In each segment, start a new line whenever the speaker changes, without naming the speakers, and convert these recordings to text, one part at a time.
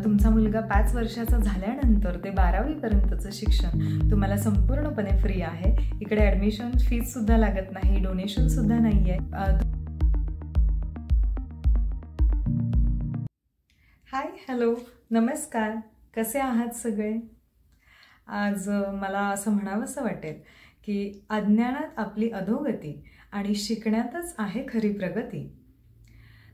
तुमचा मुलगा 5 वर्षाचा झाल्यानंतर ते 12वी पर्यंतचं शिक्षण तुम्हाला संपूर्णपणे फ्री आहे। इकडे ॲडमिशन फीस सुद्धा लागत नाही, डोनेशन सुद्धा नाही आहे। हाय, हॅलो, नमस्कार, कसे आहात सगळे? आज मला असं म्हणावंसं वाटेल की अज्ञानात आपली अधोगती आणि शिकण्यातच आहे खरी प्रगती।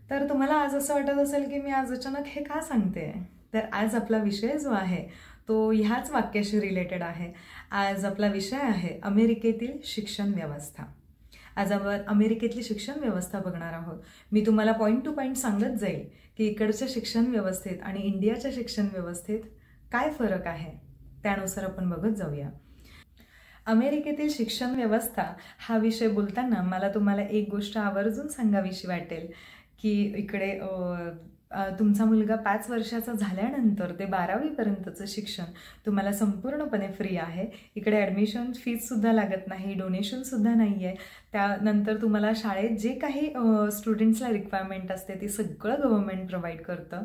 तर तुम्हाला आज असं वाटत असेल की मी आज अचानक हे का सांगते, तर आज आपला विषय जो आहे तो ह्याच वाक्याशी रिलेटेड आहे। आज आपला विषय आहे अमेरिकेतील शिक्षण व्यवस्था। आज आपण अमेरिकेतली शिक्षण व्यवस्था बघणार आहोत। मी तुम्हाला पॉईंट टू पॉईंट सांगत जाईल की इकडच्या शिक्षण व्यवस्थेत आणि इंडियाच्या शिक्षण व्यवस्थेत काय फरक आहे, त्यानुसार आपण बघत जाऊया। अमेरिकेतील शिक्षण व्यवस्था हा विषय बोलताना मला तुम्हाला एक गोष्ट आवर्जून सांगावीशी वाटेल की इकडे तुमचा मुलगा 5 वर्षाचा झाल्यानंतर ते 12वी पर्यंतचं शिक्षण तुम्हाला संपूर्णपणे फ्री आहे। इकडे ॲडमिशन फीस सुद्धा लागत नाही, डोनेशन सुद्धा नाही आहे। त्यानंतर तुम्हाला शाळेत जे काही स्टुडंट्सला रिक्वायरमेंट असते ते सगळं गव्हर्नमेंट प्रोव्हाइड करतं।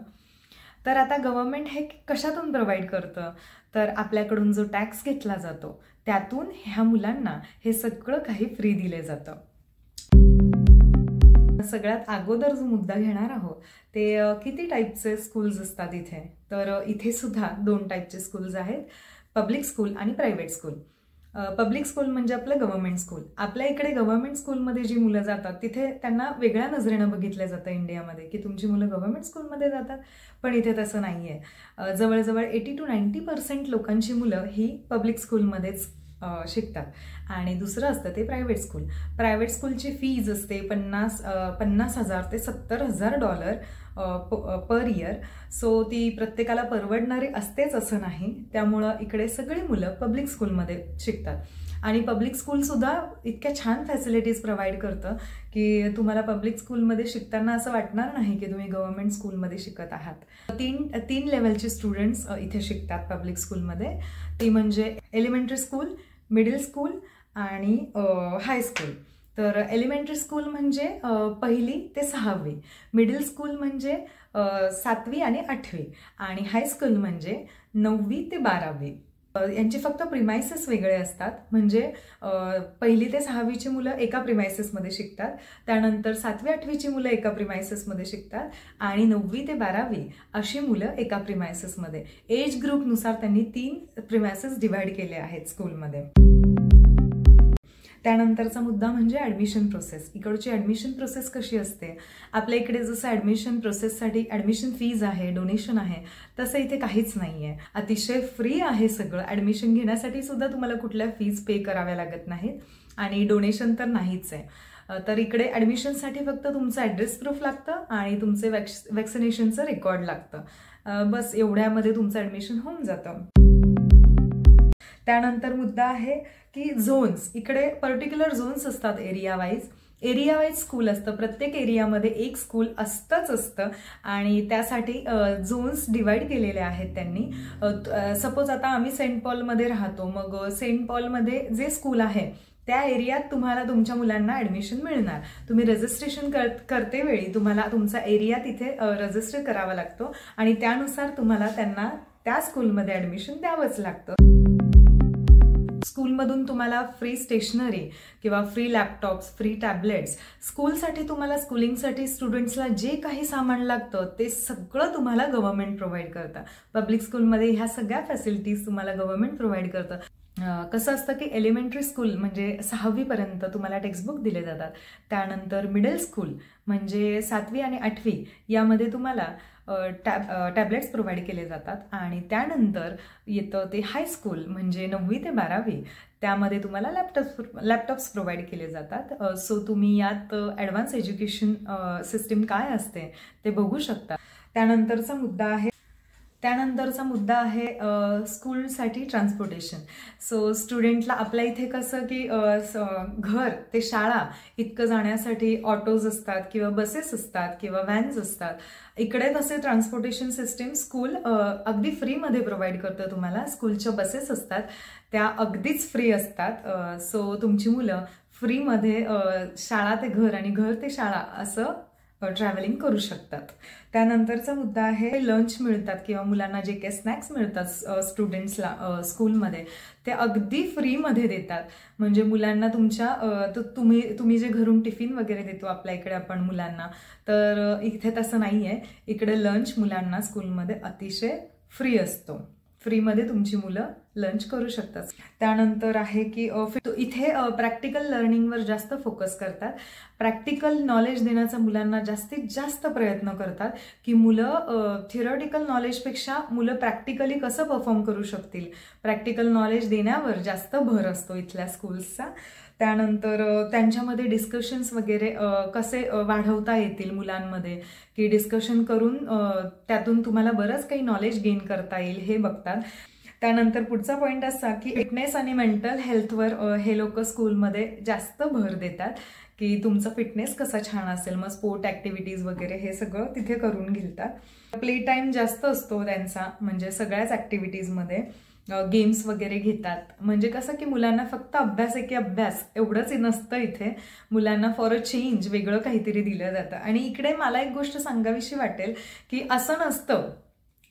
तर आता गव्हर्नमेंट हे कशातून प्रोव्हाइड करतं, तर आपल्याकडून जो टॅक्स घेतला जातो त्यातून ह्या मुलांना हे सगळं काही फ्री दिले जातं। सगळ्यात अगोदर जो मुद्दा घेणार आहोत ते किती टाईपचे स्कूल्स असतात इथे, तर इथे सुद्धा 2 टाईपचे स्कूल्स आहेत, पब्लिक स्कूल आणि प्रायव्हेट स्कूल। पब्लिक स्कूल म्हणजे आपलं गव्हर्नमेंट स्कूल। आपल्या इकडे गव्हर्नमेंट स्कूलमध्ये जी मुलं जातात तिथे त्यांना वेगळ्या नजरेनं बघितलं जातं इंडियामध्ये की तुमची मुलं गव्हर्नमेंट स्कूलमध्ये जातात, पण इथे तसं नाही आहे। जवळजवळ 80 to 90% लोकांची मुलं ही पब्लिक स्कूलमध्येच शिकतात। आणि दुसरं असतं ते प्रायव्हेट स्कूल। प्रायव्हेट स्कूलची फीज असते 50,000 ते $70,000 पर इयर। सो ती प्रत्येकाला परवडणारी असतेच असं नाही, त्यामुळं इकडे सगळी मुलं पब्लिक स्कूलमध्ये शिकतात। आणि पब्लिक स्कूलसुद्धा इतक्या छान फॅसिलिटीज प्रोव्हाइड करतं की तुम्हाला पब्लिक स्कूलमध्ये शिकताना असं वाटणार नाही की तुम्ही गव्हर्नमेंट स्कूलमध्ये शिकत आहात। तीन लेवलचे स्टुडंट्स इथे शिकतात पब्लिक स्कूलमध्ये। ती म्हणजे एलिमेंटरी स्कूल, मिडल स्कूल आणि हायस्कूल। तर एलिमेंटरी स्कूल म्हणजे 1ली ते 6वी, मिडल स्कूल म्हणजे 7वी आणि 8वी, आणि हायस्कूल म्हणजे 9वी ते 12वी। यांचे फक्त प्रिमायसेस वेगळे असतात, म्हणजे 1ली ते 6वीची मुलं एका प्रिमायसेसमध्ये शिकतात, त्यानंतर 7वी 8वीची मुलं एका प्रिमायसेसमध्ये शिकतात, आणि 9वी ते 12वी अशी मुलं एका प्रिमायसेसमध्ये। एज ग्रुपनुसार त्यांनी 3 प्रिमायसेस डिवाइड केले आहेत स्कूलमध्ये। त्यानंतरचा मुद्दा म्हणजे ॲडमिशन प्रोसेस। इकडची ॲडमिशन प्रोसेस कशी असते, आपल्या इकडे जसं ॲडमिशन प्रोसेससाठी ॲडमिशन फीज आहे, डोनेशन आहे, तसं इथे काहीच नाही आहे। अतिशय फ्री आहे सगळं। ॲडमिशन घेण्यासाठी सुद्धा तुम्हाला कुठल्या फीज पे कराव्या लागत नाहीत आणि डोनेशन तर नाहीच आहे। तर इकडे ॲडमिशनसाठी फक्त तुमचं ॲड्रेस प्रूफ लागतं आणि तुमचे वॅक्सिनेशनचं रेकॉर्ड लागतं, बस एवढ्यामध्ये तुमचं ॲडमिशन होऊन जातं। त्यानंतर मुद्दा आहे की झोन्स। इकडे पर्टिक्युलर झोन्स असतात एरिया वाईज स्कूल असतं। प्रत्येक एरियामध्ये एक स्कूल असतं आणि त्यासाठी झोन्स डिवाइड केलेले आहेत त्यांनी। सपोज आता आम्ही सेंट पॉलमध्ये राहतो, मग सेंट पॉलमध्ये जे स्कूल आहे त्या एरियात तुम्हाला तुमच्या मुलांना ॲडमिशन मिळणार। तुम्ही रजिस्ट्रेशन करते वेळी तुम्हाला तुमचा एरिया तिथे रजिस्टर करावा लागतो आणि त्यानुसार तुम्हाला त्यांना त्या स्कूलमध्ये ॲडमिशन द्यावंच लागतं। स्कूलमधून तुम्हाला फ्री स्टेशनरी किंवा फ्री लॅपटॉप्स, फ्री टॅबलेट्स, स्कूलसाठी तुम्हाला स्कूलिंगसाठी स्टुडंट्सला जे काही सामान लागतं ते सगळं तुम्हाला गव्हर्नमेंट प्रोव्हाइड करतं। पब्लिक स्कूलमध्ये ह्या सगळ्या फॅसिलिटीज तुम्हाला गव्हर्नमेंट प्रोव्हाइड करतं। कसं असतं की एलिमेंटरी स्कूल म्हणजे 6वी पर्यंत तुम्हाला टेक्स्टबुक दिले जातात। त्यानंतर मिडल स्कूल म्हणजे 7वी आणि 8वी यामध्ये तुम्हाला टॅबलेट्स प्रोव्हाइड केले जातात, आणि त्यानंतर येतं ते हायस्कूल म्हणजे 9वी ते 12वी, त्यामध्ये तुम्हाला लॅपटॉप्स प्रोव्हाइड केले जातात। सो तुम्ही यात ॲडव्हान्स एज्युकेशन सिस्टीम काय असते ते बघू शकता। त्यानंतरचा मुद्दा आहे स्कूलसाठी ट्रान्सपोर्टेशन। सो स्टुडंटला आपल्या इथे कसं की घर ते शाळा इतकं जाण्यासाठी ऑटोज असतात किंवा बसेस असतात किंवा व्हॅन्स असतात। इकडे तसे ट्रान्सपोर्टेशन सिस्टीम स्कूल अगदी फ्रीमध्ये प्रोव्हाइड करतं तुम्हाला। स्कूलच्या बसेस असतात त्या अगदीच फ्री असतात। सो तुमची मुलं फ्रीमध्ये शाळा ते घर आणि घर ते शाळा असं ट्रॅव्हलिंग करू शकतात. त्यानंतरचा मुद्दा आहे लंच मिळतात किंवा मुलांना जे काही स्नॅक्स मिळतात स्टुडंट्सला स्कूलमध्ये ते अगदी फ्रीमध्ये देतात. म्हणजे मुलांना तुमच्या तुम्ही जे घरून टिफिन वगैरे देतो आपल्या इकडे आपण मुलांना, तर इथे तसं नाही आहे. इकडे लंच मुलांना स्कूलमध्ये अतिशय फ्री असतो. फ्रीमध्ये तुमची मुलं लंच करू शकतात. त्यानंतर आहे की इथे प्रॅक्टिकल लर्निंगवर जास्त फोकस करतात. प्रॅक्टिकल नॉलेज देण्याचा मुलांना जास्तीत जास्त प्रयत्न करतात की मुलं थिअरॉटिकल नॉलेजपेक्षा मुलं प्रॅक्टिकली कसं परफॉर्म करू शकतील, प्रॅक्टिकल नॉलेज देण्यावर जास्त भर असतो इथल्या स्कूल्सचा. त्यानंतर त्यांच्यामध्ये डिस्कशन्स वगैरे कसे वाढवता येतील मुलांमध्ये, की डिस्कशन करून त्यातून तुम्हाला बरंच काही नॉलेज गेन करता येईल हे बघतात. त्यानंतर पुढचा पॉईंट असा की फिटनेस आणि मेंटल हेल्थवर हे लोक स्कूलमध्ये जास्त भर देतात की तुमचा फिटनेस कसा छान असेल. मग स्पोर्ट ॲक्टिव्हिटीज वगैरे हे सगळं तिथे करून घेतात. प्ले टाईम जास्त असतो त्यांचा, म्हणजे सगळ्याच ॲक्टिव्हिटीजमध्ये गेम्स वगैरे घेतात. म्हणजे कसं की मुलांना फक्त अभ्यास आहे की अभ्यास एवढंच नसतं इथे. मुलांना फॉर अ चेंज वेगळं काहीतरी दिलं जातं. आणि इकडे मला एक गोष्ट सांगावीशी वाटेल की असं नसतं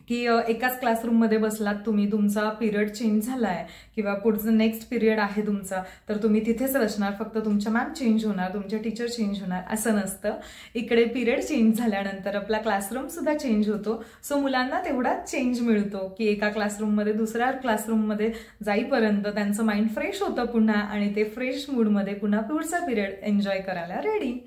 की एकाच क्लासरूममध्ये बसलात तुम्ही, तुमचा पिरियड चेंज झालाय किंवा पुढचं नेक्स्ट पिरियड आहे तुमचा, तर तुम्ही तिथेच बसणार, फक्त तुमच्या मॅम चेंज होणार, तुमचे टीचर चेंज होणार, असं नसतं. इकडे पिरियड चेंज झाल्यानंतर आपला क्लासरूम सुद्धा चेंज होतो. सो मुलांना तेवढाच चेंज मिळतो की एका क्लासरूममध्ये दुसऱ्या क्लासरूममध्ये जाईपर्यंत त्यांचं माइंड फ्रेश होतं पुन्हा, आणि ते फ्रेश मूडमध्ये पुन्हा पुढचा पिरियड एन्जॉय करायला रेडी.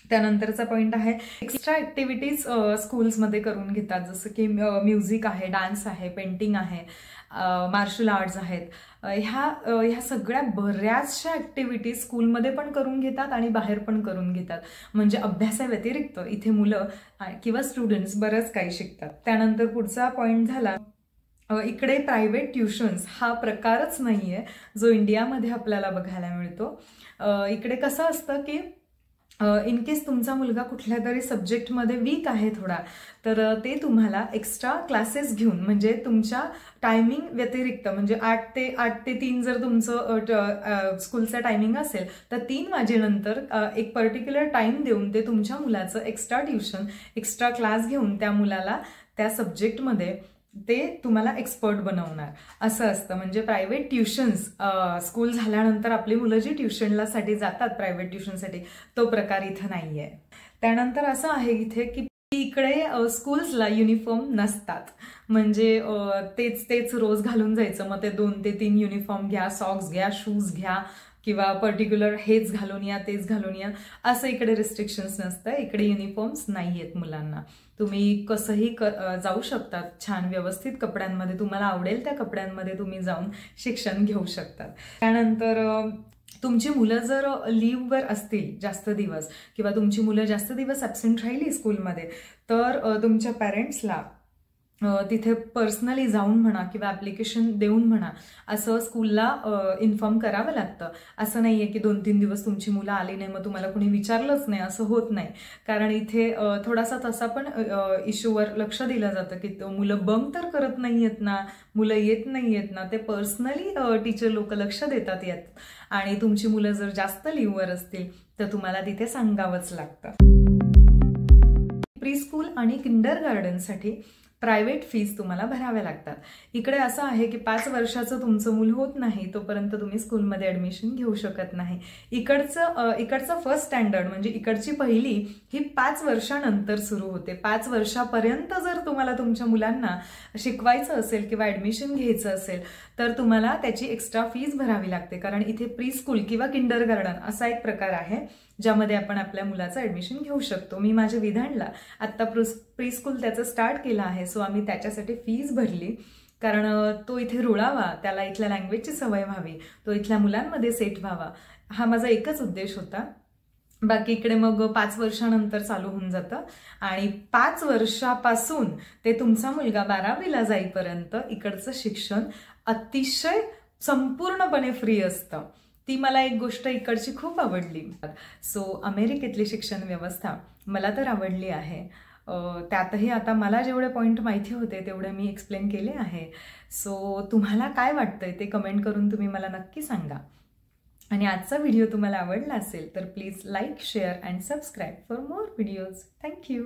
त्यानंतरचा पॉईंट आहे एक्स्ट्रा ॲक्टिव्हिटीज स्कूल्समध्ये करून घेतात. जसं की म्युझिक आहे, डान्स आहे, पेंटिंग आहे, मार्शल आर्ट्स आहेत. ह्या सगळ्या बऱ्याचशा ॲक्टिव्हिटीज स्कूलमध्ये पण करून घेतात आणि बाहेर पण करून घेतात. म्हणजे अभ्यासाव्यतिरिक्त इथे मुलं किंवा स्टुडंट्स बरंच काही शिकतात. त्यानंतर पुढचा पॉईंट झाला, इकडे प्रायव्हेट ट्युशन्स हा प्रकारच नाही आहे जो इंडियामध्ये आपल्याला बघायला मिळतो. इकडे कसं असतं की इन केस तुमचा मुलगा कुठल्या तरी सब्जेक्टमध्ये वीक आहे थोडा, तर ते तुम्हाला एक्स्ट्रा क्लासेस घेऊन, म्हणजे तुमच्या टायमिंग व्यतिरिक्त, म्हणजे 8 ते 3 जर तुमचं स्कूलचा टायमिंग असेल तर 3 वाजेनंतर एक पर्टिक्युलर टाइम देऊन ते तुमच्या मुलाचं एक्स्ट्रा ट्युशन, एक्स्ट्रा क्लास घेऊन त्या मुलाला त्या सब्जेक्टमध्ये ते तुम्हाला एक्सपर्ट बनवणार असं असतं. म्हणजे प्रायव्हेट ट्युशन्स स्कूल झाल्यानंतर आपली मुलं जी ट्युशनला जातात प्रायव्हेट ट्युशनसाठी, तो प्रकार इथं नाही आहे. त्यानंतर असं आहे इथे की इकडे स्कूल्सला युनिफॉर्म नसतात. म्हणजे तेच रोज घालून जायचं. मग ते 2 ते 3 युनिफॉर्म घ्या, सॉक्स घ्या, शूज घ्या, किंवा पर्टिक्युलर हेच घालून या, तेच घालून या, असं इकडे रिस्ट्रिक्शन्स नसतं. इकडे युनिफॉर्म्स नाही आहेत मुलांना. तुम्ही कसंही जाऊ शकतात छान व्यवस्थित कपड्यांमध्ये, तुम्हाला आवडेल त्या कपड्यांमध्ये तुम्ही जाऊन शिक्षण घेऊ शकतात. त्यानंतर तुमची मुलं जर लीव्हवर असतील जास्त दिवस, किंवा तुमची मुलं जास्त दिवस ॲब्सेंट राहिली स्कूलमध्ये, तर तुमच्या पॅरेंट्सला तिथे पर्सनली जाऊन म्हणा किंवा ॲप्लिकेशन देऊन म्हणा असं स्कूलला इन्फॉर्म करावं लागतं. असं नाही आहे की 2-3 दिवस तुमची मुलं आली नाही मग तुम्हाला कोणी विचारलंच नाही, असं होत नाही. कारण इथे थोडासा तसा पण इश्यूवर लक्ष दिलं जातं की मुलं बंक तर करत नाही आहेत ना, मुलं येत नाही आहेत ना, ते पर्सनली टीचर लोक लक्ष देतात यात. आणि तुमची मुलं जर जास्त लीव्हवर असतील तर तुम्हाला तिथे सांगावंच लागतं. प्री स्कूल आणि किंडर गार्डनसाठी प्रायव्हेट फीज तुम्हाला भराव्या लागतात. इकडे असं आहे की 5 वर्षाचं तुमचं मूल होत नाही तोपर्यंत तुम्ही स्कूलमध्ये ॲडमिशन घेऊ शकत नाही. इकडचं फर्स्ट स्टँडर्ड म्हणजे इकडची पहिली ही 5 वर्षानंतर सुरू होते. 5 वर्षापर्यंत जर तुम्हाला तुमच्या मुलांना शिकवायचं असेल किंवा ॲडमिशन घ्यायचं असेल तर तुम्हाला त्याची एक्स्ट्रा फीज भरावी लागते. कारण इथे प्री स्कूल किंवा किंडर गार्डन असा एक प्रकार आहे ज्यामध्ये आपण आपल्या मुलाचं ॲडमिशन घेऊ शकतो. मी माझ्या विधानला आत्ता प्री स्कूल त्याचं स्टार्ट केलं आहे, सो आम्ही त्याच्यासाठी फीज भरली. कारण तो इथे रुळावा, त्याला इथल्या लँग्वेजची सवय व्हावी, तो इथल्या मुलांमध्ये सेट व्हावा, हा माझा एकच उद्देश होता. बाकी इकडे मग 5 वर्षानंतर चालू होऊन जातं आणि 5 वर्षापासून ते तुमचा मुलगा 12वीला जाईपर्यंत इकडचं शिक्षण अतिशय संपूर्णपणे फ्री असतं. ती मला एक गोष्ट इकडची खूप आवडली. सो अमेरिकेतली शिक्षण व्यवस्था मला तर आवडली आहे. त्यातही आता मला जेवढे पॉईंट माहिती होते तेवढे मी एक्सप्लेन केले आहे. सो तुम्हाला काय वाटतंय ते कमेंट करून तुम्ही मला नक्की सांगा. आणि आजचा व्हिडिओ तुम्हाला आवडला असेल तर please like, share and subscribe for more videos. Thank you.